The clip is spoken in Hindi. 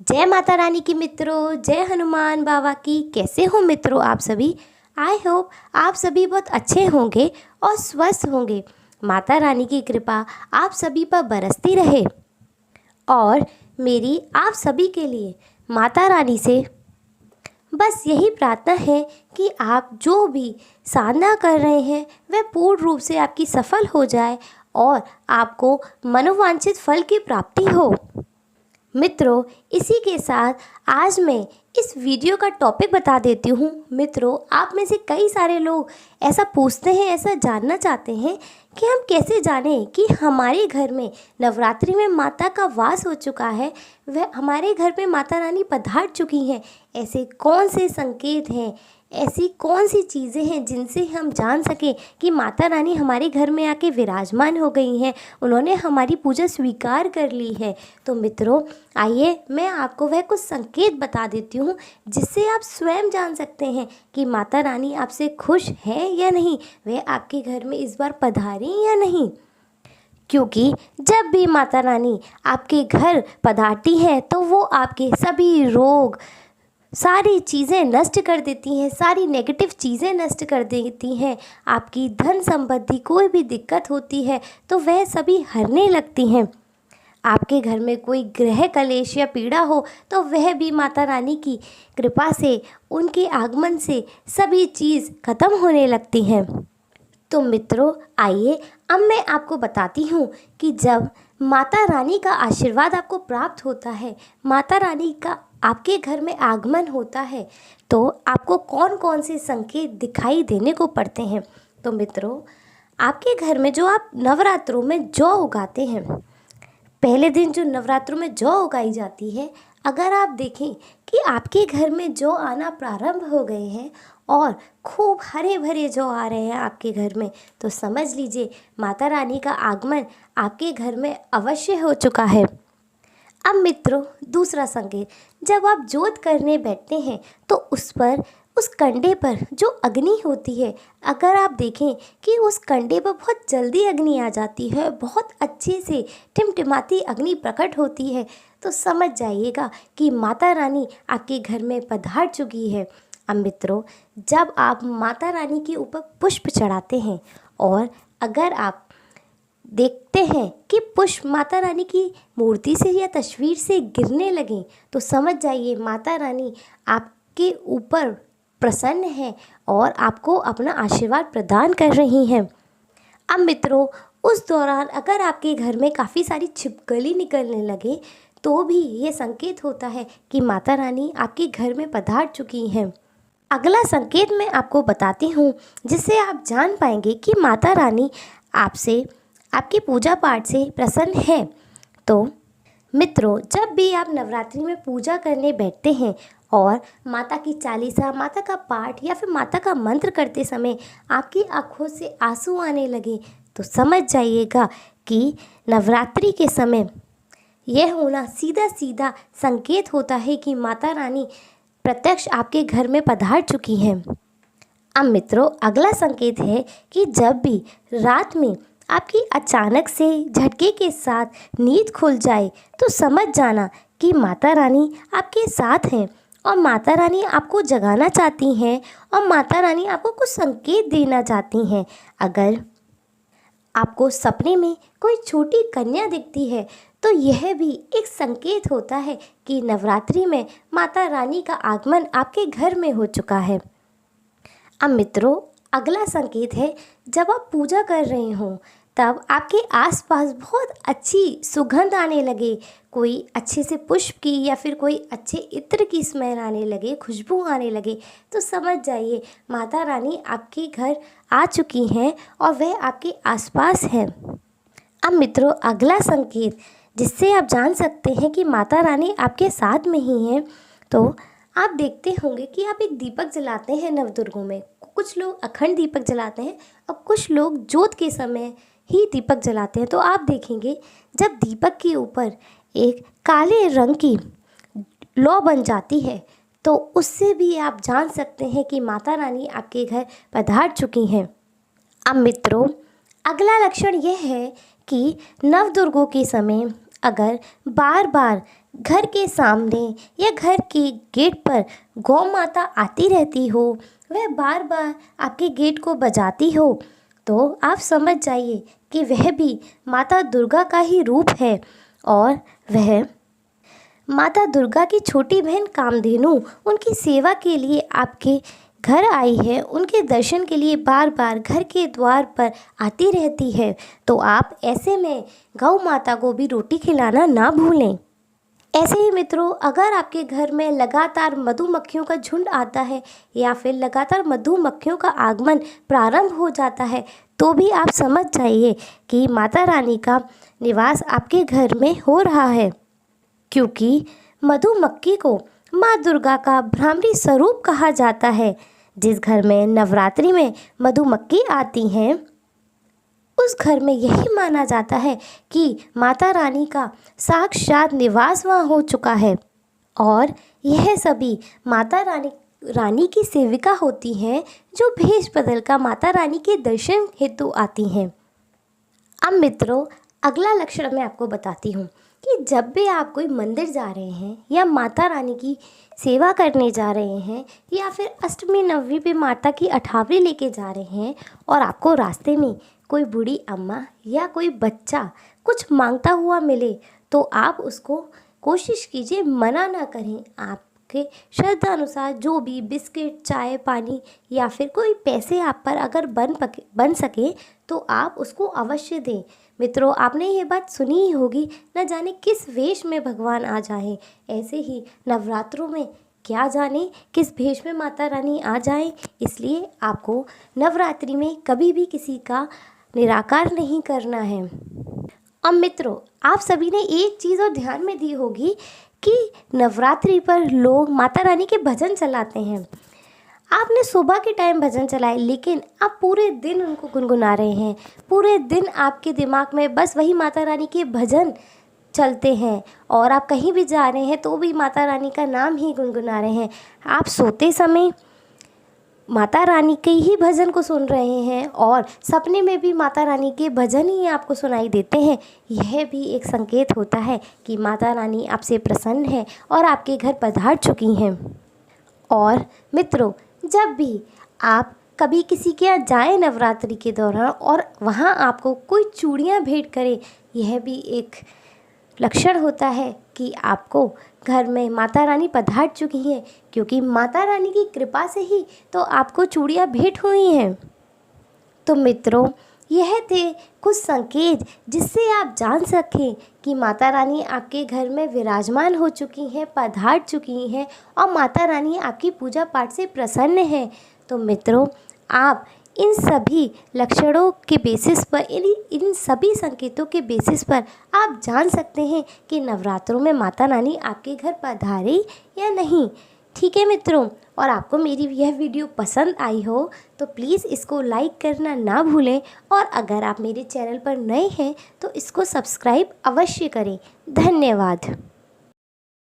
जय माता रानी की मित्रों, जय हनुमान बाबा की। कैसे हो मित्रों आप सभी। आई होप आप सभी बहुत अच्छे होंगे और स्वस्थ होंगे। माता रानी की कृपा आप सभी पर बरसती रहे। और मेरी आप सभी के लिए माता रानी से बस यही प्रार्थना है कि आप जो भी साधना कर रहे हैं वह पूर्ण रूप से आपकी सफल हो जाए और आपको मनोवांछित फल की प्राप्ति हो। मित्रों, इसी के साथ आज मैं इस वीडियो का टॉपिक बता देती हूँ। मित्रों, आप में से कई सारे लोग ऐसा पूछते हैं, ऐसा जानना चाहते हैं कि हम कैसे जानें कि हमारे घर में नवरात्रि में माता का वास हो चुका है, वह हमारे घर में माता रानी पधार चुकी हैं। ऐसे कौन से संकेत हैं, ऐसी कौन सी चीज़ें हैं जिनसे हम जान सकें कि माता रानी हमारे घर में आके विराजमान हो गई हैं, उन्होंने हमारी पूजा स्वीकार कर ली है। तो मित्रों, आइए मैं आपको वह कुछ संकेत बता देती हूँ जिससे आप स्वयं जान सकते हैं कि माता रानी आपसे खुश है या नहीं, वह आपके घर में इस बार पधारी या नहीं। क्योंकि जब भी माता रानी आपके घर पधारती है तो वो आपके सभी रोग, सारी चीज़ें नष्ट कर देती हैं, सारी नेगेटिव चीज़ें नष्ट कर देती हैं। आपकी धन संबंधी कोई भी दिक्कत होती है तो वह सभी हरने लगती हैं। आपके घर में कोई ग्रह कलेश या पीड़ा हो तो वह भी माता रानी की कृपा से, उनके आगमन से सभी चीज़ खत्म होने लगती हैं। तो मित्रों, आइए अब मैं आपको बताती हूँ कि जब माता रानी का आशीर्वाद आपको प्राप्त होता है, माता रानी का आपके घर में आगमन होता है, तो आपको कौन कौन से संकेत दिखाई देने को पड़ते हैं। तो मित्रों, आपके घर में जो आप नवरात्रों में जौ उगाते हैं, पहले दिन जो नवरात्रों में जौ उगाई जाती है, अगर आप देखें कि आपके घर में जौ आना प्रारंभ हो गए हैं और खूब हरे भरे जौ आ रहे हैं आपके घर में, तो समझ लीजिए माता रानी का आगमन आपके घर में अवश्य हो चुका है। अब मित्रों, दूसरा संकेत, जब आप जोत करने बैठते हैं तो उस कंडे पर जो अग्नि होती है, अगर आप देखें कि उस कंडे पर बहुत जल्दी अग्नि आ जाती है, बहुत अच्छे से टिमटिमाती अग्नि प्रकट होती है, तो समझ जाइएगा कि माता रानी आपके घर में पधार चुकी है। अब मित्रों, जब आप माता रानी के ऊपर पुष्प चढ़ाते हैं और अगर आप देखते हैं कि पुष्प माता रानी की मूर्ति से या तस्वीर से गिरने लगें, तो समझ जाइए माता रानी आपके ऊपर प्रसन्न है और आपको अपना आशीर्वाद प्रदान कर रही हैं। अब मित्रों, उस दौरान अगर आपके घर में काफ़ी सारी छिपकली निकलने लगे तो भी ये संकेत होता है कि माता रानी आपके घर में पधार चुकी हैं। अगला संकेत मैं आपको बताती हूँ जिससे आप जान पाएंगे कि माता रानी आपसे, आपकी पूजा पाठ से प्रसन्न है। तो मित्रों, जब भी आप नवरात्रि में पूजा करने बैठते हैं और माता की चालीसा, माता का पाठ या फिर माता का मंत्र करते समय आपकी आँखों से आंसू आने लगे, तो समझ जाइएगा कि नवरात्रि के समय यह होना सीधा सीधा संकेत होता है कि माता रानी प्रत्यक्ष आपके घर में पधार चुकी हैं। अब मित्रों, अगला संकेत है कि जब भी रात में आपकी अचानक से झटके के साथ नींद खुल जाए तो समझ जाना कि माता रानी आपके साथ हैं और माता रानी आपको जगाना चाहती हैं और माता रानी आपको कुछ संकेत देना चाहती हैं। अगर आपको सपने में कोई छोटी कन्या दिखती है तो यह भी एक संकेत होता है कि नवरात्रि में माता रानी का आगमन आपके घर में हो चुका है। अब मित्रों, अगला संकेत है, जब आप पूजा कर रहे हों तब आपके आसपास बहुत अच्छी सुगंध आने लगे, कोई अच्छे से पुष्प की या फिर कोई अच्छे इत्र की स्मेल आने लगे, खुशबू आने लगे, तो समझ जाइए माता रानी आपके घर आ चुकी हैं और वह आपके आसपास हैं। अब मित्रों, अगला संकेत जिससे आप जान सकते हैं कि माता रानी आपके साथ में ही हैं, तो आप देखते होंगे कि आप एक दीपक जलाते हैं नवदुर्गों में। कुछ लोग अखंड दीपक जलाते हैं और कुछ लोग जोत के समय ही दीपक जलाते हैं। तो आप देखेंगे जब दीपक के ऊपर एक काले रंग की लौ बन जाती है तो उससे भी आप जान सकते हैं कि माता रानी आपके घर पधार चुकी हैं। अब मित्रों, अगला लक्षण यह है कि नवदुर्गों के समय अगर बार बार घर के सामने या घर के गेट पर गौ माता आती रहती हो, वह बार बार आपके गेट को बजाती हो, तो आप समझ जाइए कि वह भी माता दुर्गा का ही रूप है और वह माता दुर्गा की छोटी बहन कामधेनु उनकी सेवा के लिए आपके घर आई है, उनके दर्शन के लिए बार बार घर के द्वार पर आती रहती है। तो आप ऐसे में गौ माता को भी रोटी खिलाना ना भूलें। ऐसे ही मित्रों, अगर आपके घर में लगातार मधुमक्खियों का झुंड आता है या फिर लगातार मधुमक्खियों का आगमन प्रारंभ हो जाता है, तो भी आप समझ जाइए कि माता रानी का निवास आपके घर में हो रहा है, क्योंकि मधुमक्खी को माँ दुर्गा का भ्रामरी स्वरूप कहा जाता है। जिस घर में नवरात्रि में मधुमक्खी आती हैं, उस घर में यही माना जाता है कि माता रानी का साक्षात निवास वहाँ हो चुका है और यह सभी माता रानी की सेविका होती हैं, जो भेष बदल कर माता रानी के दर्शन हेतु आती हैं। अब मित्रों, अगला लक्षण मैं आपको बताती हूँ कि जब भी आप कोई मंदिर जा रहे हैं या माता रानी की सेवा करने जा रहे हैं या फिर अष्टमी नवमी पे माता की अठावरी लेके जा रहे हैं और आपको रास्ते में कोई बूढ़ी अम्मा या कोई बच्चा कुछ मांगता हुआ मिले, तो आप उसको कोशिश कीजिए मना ना करें। आपके श्रद्धा अनुसार जो भी बिस्किट, चाय, पानी या फिर कोई पैसे आप पर अगर बन सके तो आप उसको अवश्य दें। मित्रों, आपने ये बात सुनी ही होगी, न जाने किस वेश में भगवान आ जाए। ऐसे ही नवरात्रों में क्या जाने किस भेष में माता रानी आ जाए, इसलिए आपको नवरात्रि में कभी भी किसी का निराकार नहीं करना है। अब मित्रों, आप सभी ने एक चीज़ और ध्यान में दी होगी कि नवरात्रि पर लोग माता रानी के भजन चलाते हैं। आपने सुबह के टाइम भजन चलाए, लेकिन आप पूरे दिन उनको गुनगुना रहे हैं। पूरे दिन आपके दिमाग में बस वही माता रानी के भजन चलते हैं और आप कहीं भी जा रहे हैं तो भी माता रानी का नाम ही गुनगुना रहे हैं। आप सोते समय माता रानी के ही भजन को सुन रहे हैं और सपने में भी माता रानी के भजन ही आपको सुनाई देते हैं। यह भी एक संकेत होता है कि माता रानी आपसे प्रसन्न है और आपके घर पधार चुकी हैं। और मित्रों, जब भी आप कभी किसी के यहाँ जाएँ नवरात्रि के दौरान और वहाँ आपको कोई चूड़ियाँ भेंट करे, यह भी एक लक्षण होता है कि आपको घर में माता रानी पधार चुकी हैं, क्योंकि माता रानी की कृपा से ही तो आपको चूड़ियाँ भेंट हुई हैं। तो मित्रों, यह थे कुछ संकेत जिससे आप जान सकें कि माता रानी आपके घर में विराजमान हो चुकी हैं, पधार चुकी हैं और माता रानी आपकी पूजा पाठ से प्रसन्न है। तो मित्रों, आप इन सभी लक्षणों के बेसिस पर, इन सभी संकेतों के बेसिस पर आप जान सकते हैं कि नवरात्रों में माता रानी आपके घर पधारी या नहीं। ठीक है मित्रों, और आपको मेरी यह वीडियो पसंद आई हो तो प्लीज़ इसको लाइक करना ना भूलें और अगर आप मेरे चैनल पर नए हैं तो इसको सब्सक्राइब अवश्य करें। धन्यवाद।